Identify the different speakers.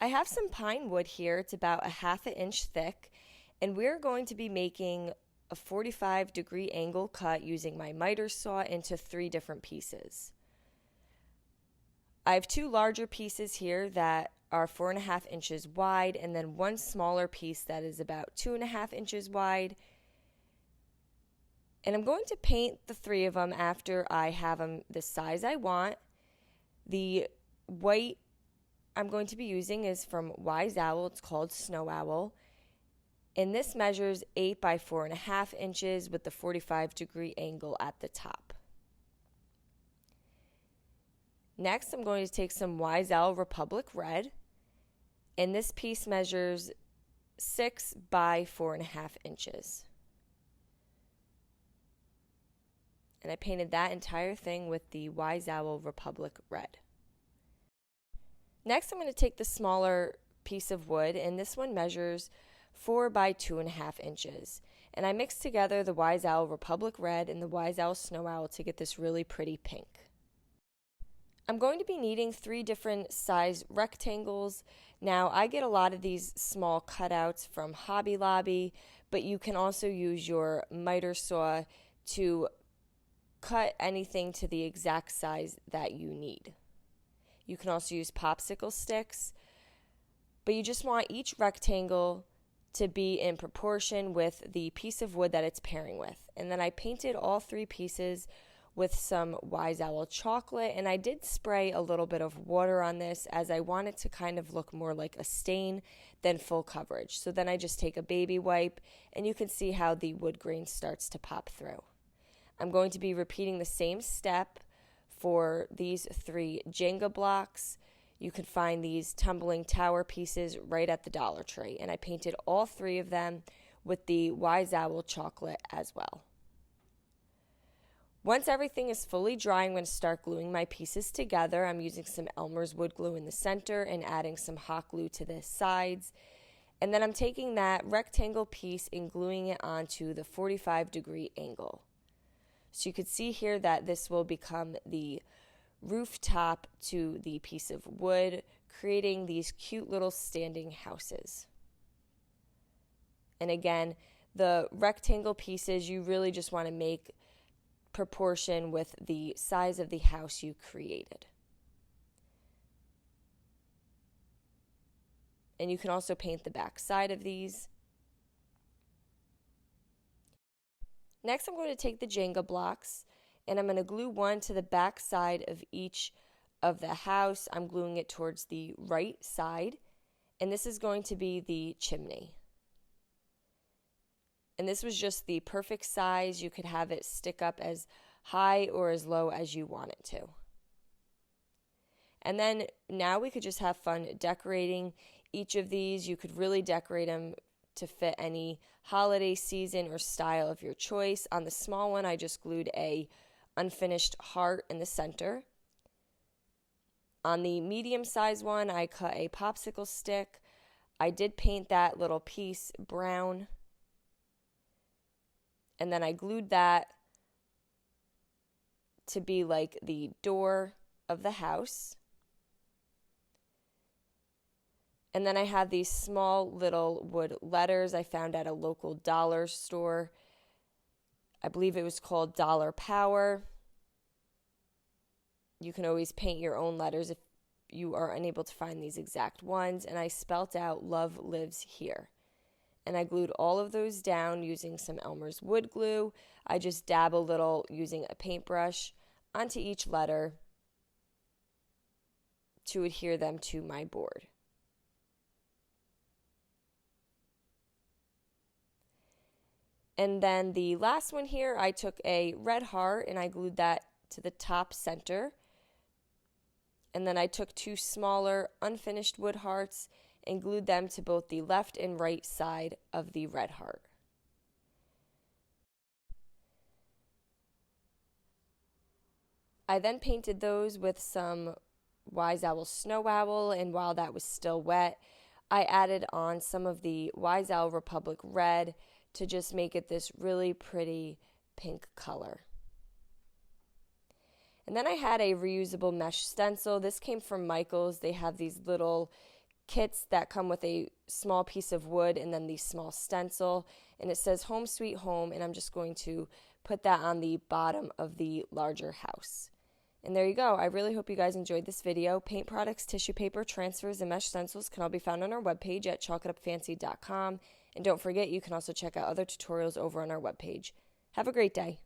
Speaker 1: I have some pine wood here. It's about a half an inch thick, and we're going to be making a 45-degree angle cut using my miter saw into 3 different pieces. I have 2 larger pieces here that are 4.5 inches wide, and then one smaller piece that is about 2.5 inches wide. And I'm going to paint the 3 of them after I have them the size I want. The white I'm going to be using is from Wise Owl. It's called Snow Owl. And this measures 8 by 4.5 inches with the 45-degree angle at the top. Next, I'm going to take some Wise Owl Republic Red. And this piece measures 6 by 4.5 inches. And I painted that entire thing with the Wise Owl Republic Red. Next, I'm going to take the smaller piece of wood, and this one measures 4 by 2.5 inches. And I mixed together the Wise Owl Republic Red and the Wise Owl Snow Owl to get this really pretty pink. I'm going to be needing 3 different size rectangles. Now, I get a lot of these small cutouts from Hobby Lobby, but you can also use your miter saw to cut anything to the exact size that you need. You can also use popsicle sticks, but you just want each rectangle to be in proportion with the piece of wood that it's pairing with. And then I painted all 3 pieces with some Wise Owl chocolate, and I did spray a little bit of water on this as I want it to kind of look more like a stain than full coverage. So then I just take a baby wipe, and you can see how the wood grain starts to pop through. I'm going to be repeating the same step for these 3 Jenga blocks. You can find these tumbling tower pieces right at the Dollar Tree, and I painted all 3 of them with the Wise Owl chocolate as well. Once everything is fully dry, I'm going to start gluing my pieces together. I'm using some Elmer's wood glue in the center and adding some hot glue to the sides. And then I'm taking that rectangle piece and gluing it onto the 45-degree angle. So you could see here that this will become the rooftop to the piece of wood, creating these cute little standing houses. And again, the rectangle pieces, you really just want to make proportion with the size of the house you created. And you can also paint the back side of these. Next, I'm going to take the Jenga blocks and I'm going to glue one to the back side of each of the house. I'm gluing it towards the right side, and this is going to be the chimney. And this was just the perfect size. You could have it stick up as high or as low as you want it to. And then now we could just have fun decorating each of these. You could really decorate them to fit any holiday season or style of your choice. On the small one, I just glued a unfinished heart in the center. On the medium size one, I cut a popsicle stick. I did paint that little piece brown. And then I glued that to be like the door of the house. And then I have these small little wood letters I found at a local dollar store. I believe it was called Dollar Power. You can always paint your own letters if you are unable to find these exact ones. And I spelt out "Love Lives Here." And I glued all of those down using some Elmer's wood glue. I just dab a little using a paintbrush onto each letter to adhere them to my board. And then the last one here, I took a red heart and I glued that to the top center. And then I took 2 smaller unfinished wood hearts and glued them to both the left and right side of the red heart. I then painted those with some Wise Owl Snow Owl, and while that was still wet, I added on some of the Wise Owl Republic Red to just make it this really pretty pink color. And then I had a reusable mesh stencil. This came from Michael's. They have these little kits that come with a small piece of wood and then the small stencil, and it says Home Sweet Home, and I'm just going to put that on the bottom of the larger house. And there you go. I really hope you guys enjoyed this video. Paint products, tissue paper, transfers, and mesh stencils can all be found on our webpage at chalkitupfancy.com. And don't forget, you can also check out other tutorials over on our webpage. Have a great day.